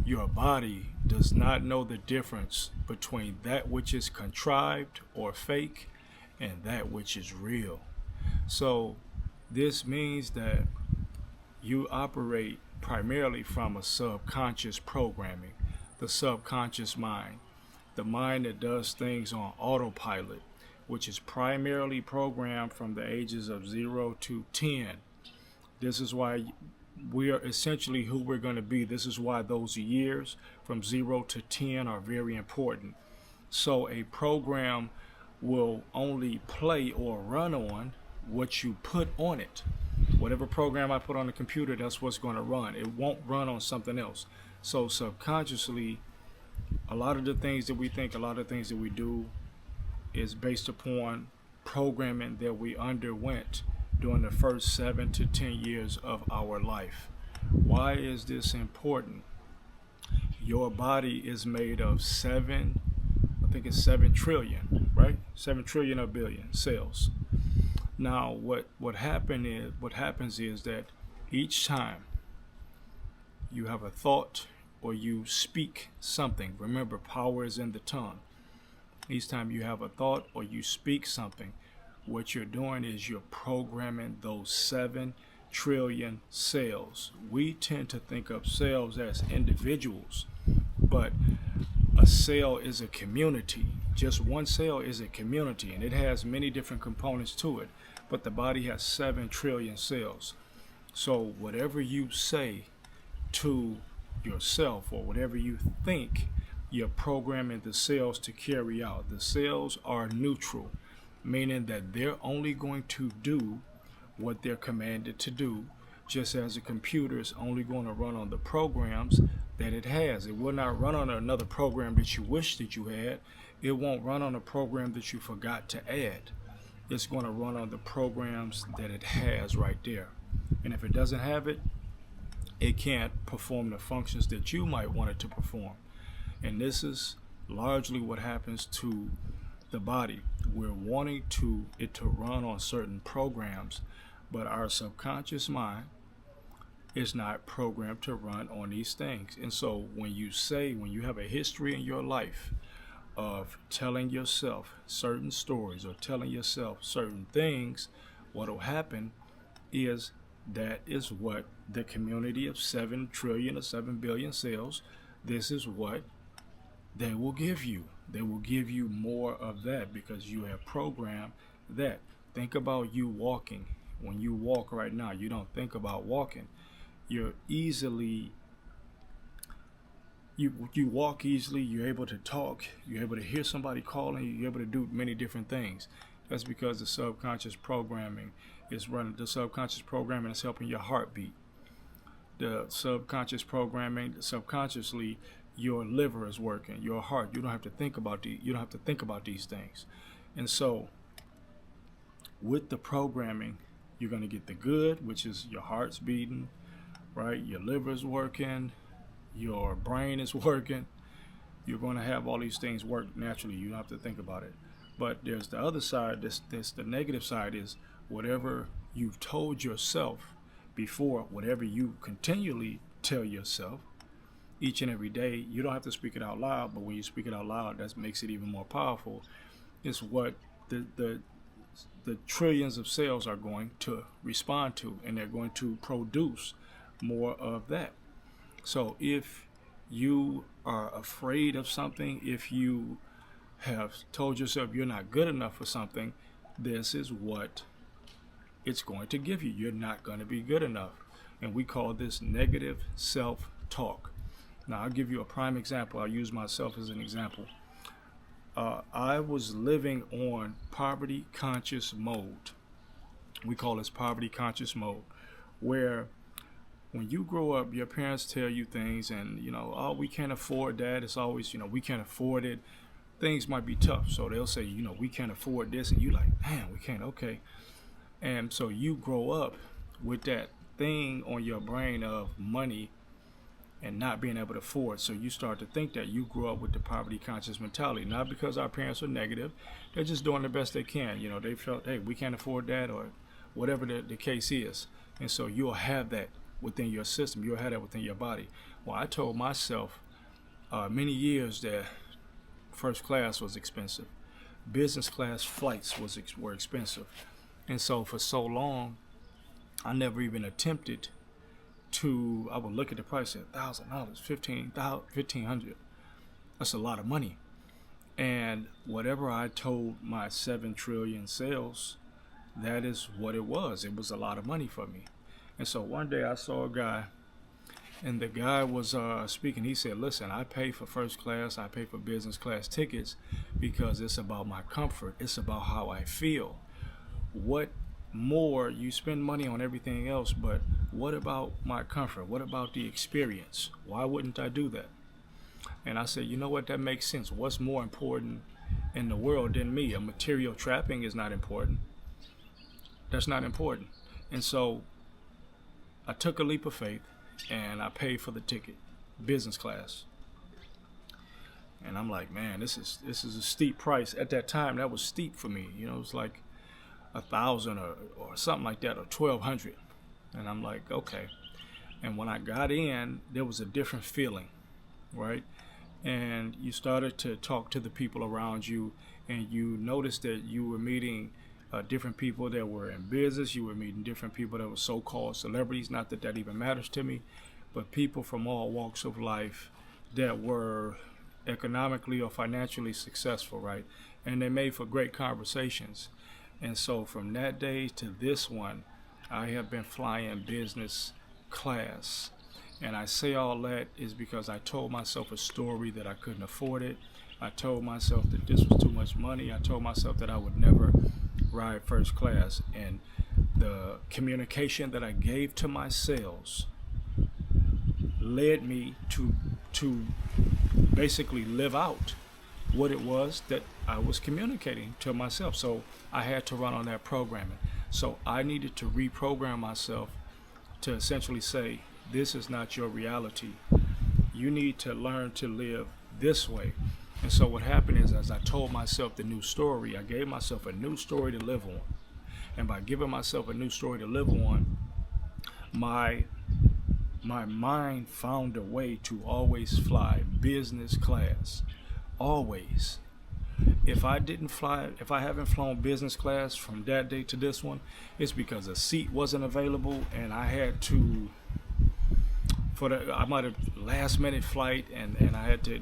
Your body does not know the difference between that which is contrived or fake and that which is real. So this means that you operate primarily from a subconscious programming, the subconscious mind, the mind that does things on autopilot, which is primarily programmed from the ages of 0 to 10. This is why we are essentially who we're going to be. This is why those years from 0 to 10 are very important. So a program will only play or run on what you put on it. Whatever program I put on the computer, that's what's going to run. It won't run on something else. So subconsciously, a lot of the things that we think, a lot of things that we do is based upon programming that we underwent during the first 7 to 10 years of our life. Why is this important? Your body is made of 7 trillion, right? 7 trillion or billion cells. Now, what happens is that each time you have a thought or you speak something, remember, power is in the tongue. Each time you have a thought or you speak something, what you're doing is you're programming those 7 trillion cells. We tend to think of cells as individuals, but a cell is a community. Just one cell is a community, and it has many different components to it, but the body has 7 trillion cells. So whatever you say to yourself or whatever you think, you're programming the cells to carry out. The cells are neutral, meaning that they're only going to do what they're commanded to do, just as a computer is only going to run on the programs that it has. It will not run on another program that you wish that you had. It won't run on a program that you forgot to add. It's going to run on the programs that it has right there. And if it doesn't have it, it can't perform the functions that you might want it to perform. And this is largely what happens to the body. We're wanting it to run on certain programs, but our subconscious mind is not programmed to run on these things. And so when you have a history in your life of telling yourself certain stories or telling yourself certain things, what will happen is that is what the community of 7 trillion or 7 billion cells, this is what they will give you. They will give you more of that because you have programmed that. Think about you walking. When you walk right now, you don't think about walking. You walk easily, you're able to talk, you're able to hear somebody calling you, you're able to do many different things. That's because the subconscious programming is running. The subconscious programming is helping your heartbeat. The subconscious programming, subconsciously, your liver is working, your heart. You don't have to think about these things. And so with the programming, you're going to get the good, which is your heart's beating, right? Your liver's working, your brain is working. You're going to have all these things work naturally. You don't have to think about it. But there's the other side. This the negative side is whatever you've told yourself before, whatever you continually tell yourself each and every day. You don't have to speak it out loud, but when you speak it out loud, that makes it even more powerful. It's what the trillions of cells are going to respond to, and they're going to produce more of that. So if you are afraid of something, if you have told yourself you're not good enough for something, this is what it's going to give you. You're not going to be good enough. And we call this negative self-talk. Now, I'll give you a prime example. I'll use myself as an example. I was living on poverty conscious mode. We call this poverty conscious mode, where when you grow up, your parents tell you things and, oh, we can't afford that. It's always, we can't afford it. Things might be tough. So they'll say, we can't afford this. And you like, man, we can't. Okay. And so you grow up with that thing on your brain of money and not being able to afford. So you start to think that you grew up with the poverty conscious mentality, not because our parents are negative. They're just doing the best they can. They felt, hey, we can't afford that or whatever the case is. And so you'll have that within your system. You'll have that within your body. Well, I told myself many years that first class was expensive. Business class flights were expensive. And so for so long, I never even attempted to, I would look at the price at $1,000, $1,500. That's a lot of money. And whatever I told my 7 trillion sales, that is what it was. It was a lot of money for me. And so one day I saw a guy, and the guy was speaking. He said, listen, I pay for first class, I pay for business class tickets because it's about my comfort. It's about how I feel. What more, you spend money on everything else, but what about my comfort? What about the experience? Why wouldn't I do that? And I said, you know what, that makes sense. What's more important in the world than me? A material trapping is not important. That's not important. And so I took a leap of faith and I paid for the ticket, business class. And I'm like, man, this is a steep price. At that time, that was steep for me. You know, it was like 1,000 or something like that, or 1,200. And I'm like, okay. And when I got in, there was a different feeling, right? And you started to talk to the people around you, and you noticed that you were meeting different people that were in business. You were meeting different people that were so-called celebrities. Not that that even matters to me, but people from all walks of life that were economically or financially successful, right? And they made for great conversations. And so from that day to this one, I have been flying business class. And I say all that is because I told myself a story that I couldn't afford it. I told myself that this was too much money. I told myself that I would never ride first class. And the communication that I gave to my sales led me to basically live out what it was that I was communicating to myself. So I had to run on that programming. So I needed to reprogram myself to essentially say, this is not your reality. You need to learn to live this way. And so what happened is, as I told myself the new story, I gave myself a new story to live on. And by giving myself a new story to live on, my mind found a way to always fly business class. Always. If I haven't flown business class from that day to this one, it's because a seat wasn't available and I had to, I might have last minute flight and I had to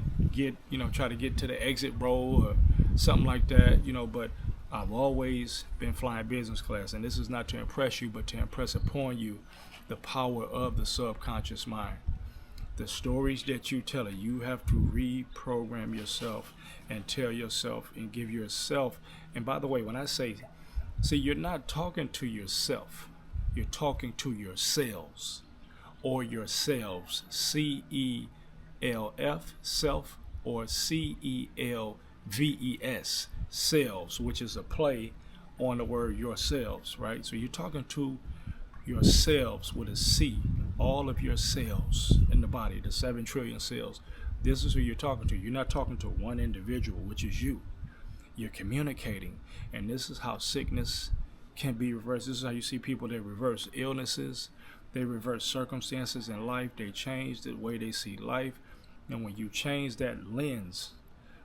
try to get to the exit row or something like that, but I've always been flying business class. And this is not to impress you, but to impress upon you the power of the subconscious mind. The stories that you tell it, you have to reprogram yourself and tell yourself and give yourself. And by the way, when I say, you're not talking to yourself, you're talking to your cells or yourselves, C-E-L-F, self, or C-E-L-V-E-S, selves, which is a play on the word yourselves, right? So you're talking to yourselves with a C, all of your cells in the body, the 7 trillion cells. This is who you're talking to. You're not talking to one individual, which is you. You're communicating. And this is how sickness can be reversed. This is how you see people that reverse illnesses. They reverse circumstances in life. They change the way they see life. And when you change that lens,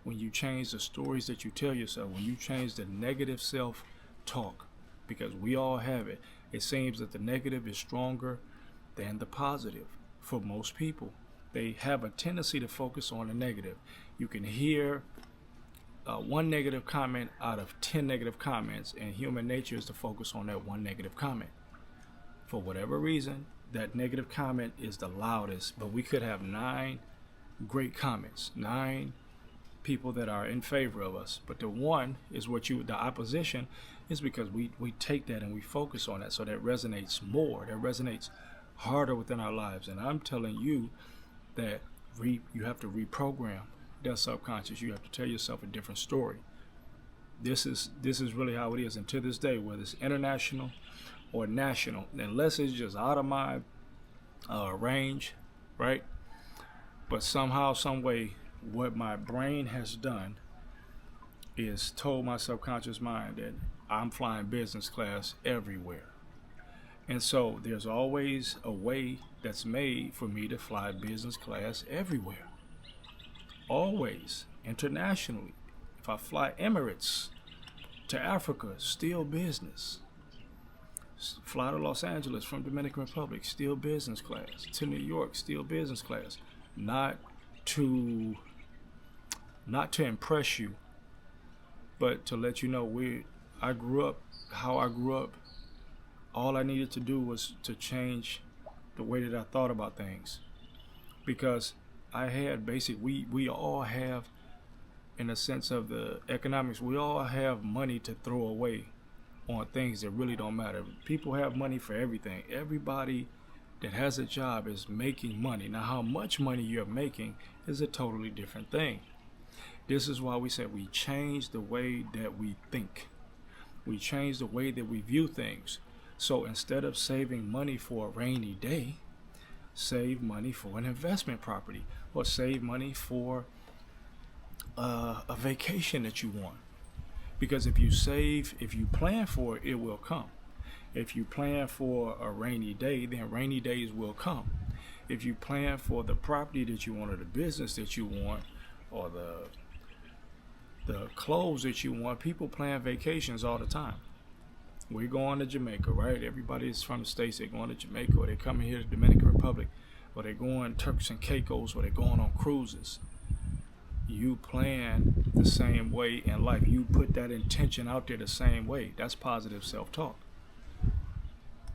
when you change the stories that you tell yourself, when you change the negative self-talk, because we all have it, it seems that the negative is stronger than the positive for most people. They have a tendency to focus on the negative. You can hear one negative comment out of 10 negative comments, and human nature is to focus on that one negative comment. For whatever reason, that negative comment is the loudest, but we could have 9 great comments, 9 people that are in favor of us, but the one is the opposition is because we take that and we focus on that, so that resonates more, that resonates harder within our lives. And I'm telling you that you have to reprogram that subconscious. You have to tell yourself a different story. This is really how it is. And to this day, whether it's international or national, unless it's just out of my range, right? But somehow, some way, what my brain has done is told my subconscious mind that I'm flying business class everywhere. And so there's always a way that's made for me to fly business class everywhere. Always. Internationally. If I fly Emirates to Africa, still business. Fly to Los Angeles from Dominican Republic, still business class. To New York, still business class. Not to impress you, but to let you know I grew up how I grew up. All I needed to do was to change the way that I thought about things, because I had we all have, in a sense of the economics, we all have money to throw away on things that really don't matter. People have money for everything. Everybody that has a job is making money. Now, how much money you're making is a totally different thing. This is why we said we change the way that we think. We change the way that we view things. So instead of saving money for a rainy day, save money for an investment property, or save money for a vacation that you want. Because if you plan for it, it will come. If you plan for a rainy day, then rainy days will come. If you plan for the property that you want, or the business that you want, or the clothes that you want, people plan vacations all the time. We're going to Jamaica, right? Everybody's from the States. They're going to Jamaica, or they're coming here to the Dominican Republic, or they're going Turks and Caicos, or they're going on cruises. You plan the same way in life. You put that intention out there the same way. That's positive self-talk.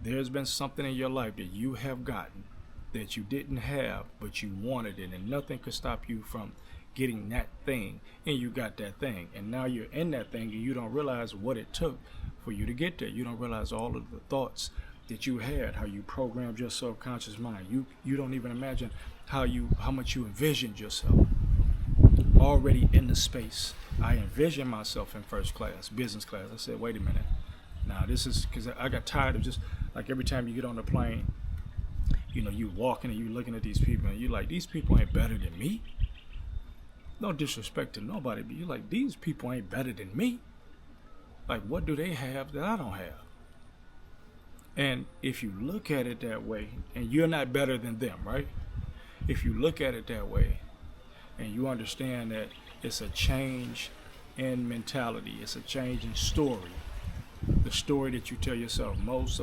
There's been something in your life that you have gotten that you didn't have, but you wanted it, and nothing could stop you from getting that thing, and you got that thing, and now you're in that thing, and you don't realize what it took for you to get there. You don't realize all of the thoughts that you had, how you programmed your subconscious mind. You don't even imagine how much you envisioned yourself already in the space. I envisioned myself in first class, business class. I said, wait a minute. Now this is because I got tired of just like every time you get on the plane, you walking and you looking at these people and you're like, these people ain't better than me. No disrespect to nobody, but you're like, these people ain't better than me. Like, what do they have that I don't have? And if you look at it that way, and you're not better than them, right? If you look at it that way, and you understand that it's a change in mentality, it's a change in story. The story that you tell yourself. Most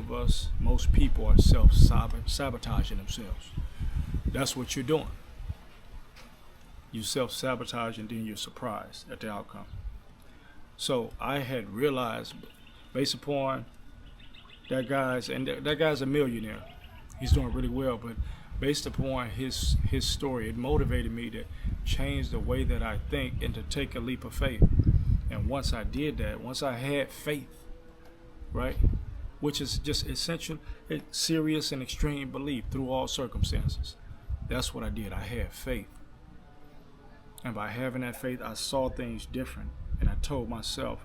people are self-sabotaging themselves. That's what you're doing. You self-sabotage, and then you're surprised at the outcome. So I had realized, based upon that guy's a millionaire. He's doing really well, but based upon his story, it motivated me to change the way that I think and to take a leap of faith. And once I did that, once I had faith, right, which is just essential, serious and extreme belief through all circumstances. That's what I did. I had faith. And by having that faith, I saw things different. And I told myself,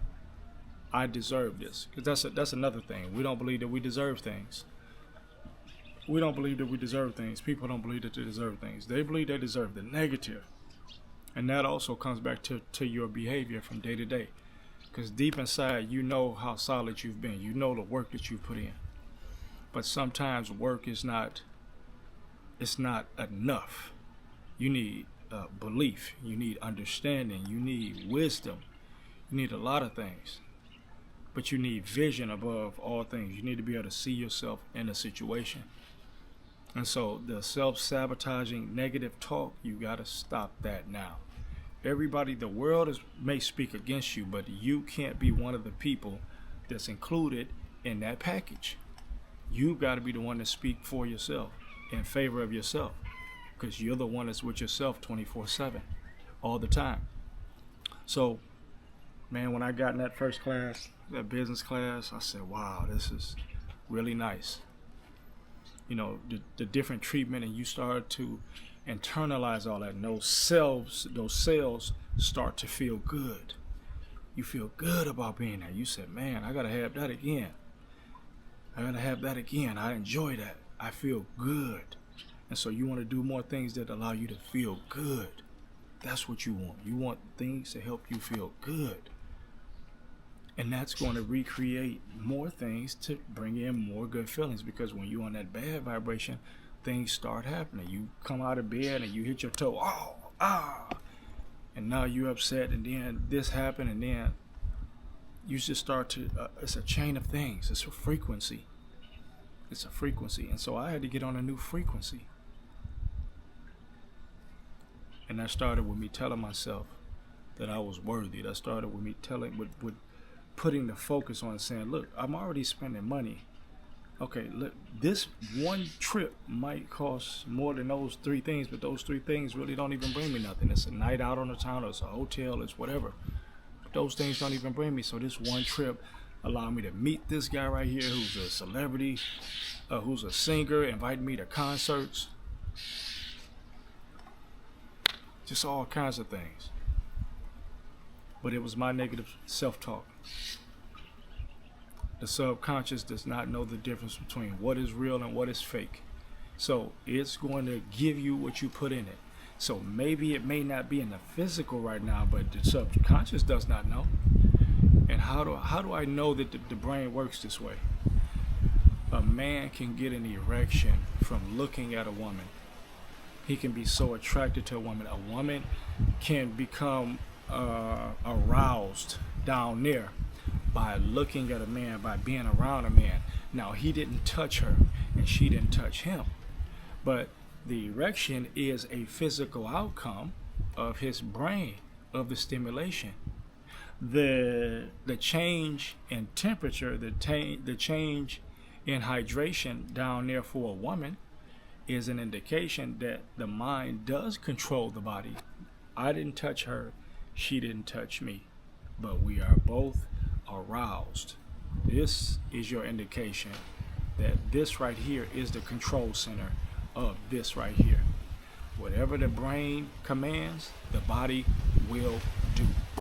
I deserve this. Because that's another thing. We don't believe that we deserve things. We don't believe that we deserve things. People don't believe that they deserve things. They believe they deserve the negative. And that also comes back to your behavior from day to day. Because deep inside, you know how solid you've been. You know the work that you put in. But sometimes work is not enough. You need belief. You need understanding. You need wisdom. You need a lot of things. But you need vision above all things. You need to be able to see yourself in a situation. And so the self-sabotaging negative talk, you got to stop that now. Everybody, the world may speak against you, but you can't be one of the people that's included in that package. You got to be the one to speak for yourself, in favor of yourself, because you're the one that's with yourself 24/7, all the time. So, man, when I got in that first class, that business class, I said, wow, this is really nice. The different treatment, and you start to internalize all that, and those cells start to feel good. You feel good about being there. You said, man, I gotta have that again. I enjoy that. I feel good. And so you want to do more things that allow you to feel good. That's what you want. You want things to help you feel good. And that's going to recreate more things to bring in more good feelings, because when you're on that bad vibration, things start happening. You come out of bed and you hit your toe, oh, ah, and now you're upset, and then this happened, and then you just start to, it's a chain of things. It's a frequency. It's a frequency. And so I had to get on a new frequency. And that started with me telling myself that I was worthy. That started with me with putting the focus on saying, look, I'm already spending money. Okay, look, this one trip might cost more than those three things, but those three things really don't even bring me nothing. It's a night out on the town, or it's a hotel, it's whatever. But those things don't even bring me. So this one trip allowed me to meet this guy right here who's a celebrity, who's a singer, invite me to concerts. Just all kinds of things. But it was my negative self-talk. The subconscious does not know the difference between what is real and what is fake. So it's going to give you what you put in it. So maybe it may not be in the physical right now, but the subconscious does not know. And how do I know that the brain works this way? A man can get an erection from looking at a woman. He can be so attracted to a woman. A woman can become aroused down there by looking at a man, by being around a man. Now, he didn't touch her and she didn't touch him, but the erection is a physical outcome of his brain, of the stimulation. The change in temperature, the change in hydration down there for a woman is an indication that the mind does control the body. I didn't touch her, she didn't touch me, but we are both aroused. This is your indication that this right here is the control center of this right here. Whatever the brain commands, the body will do.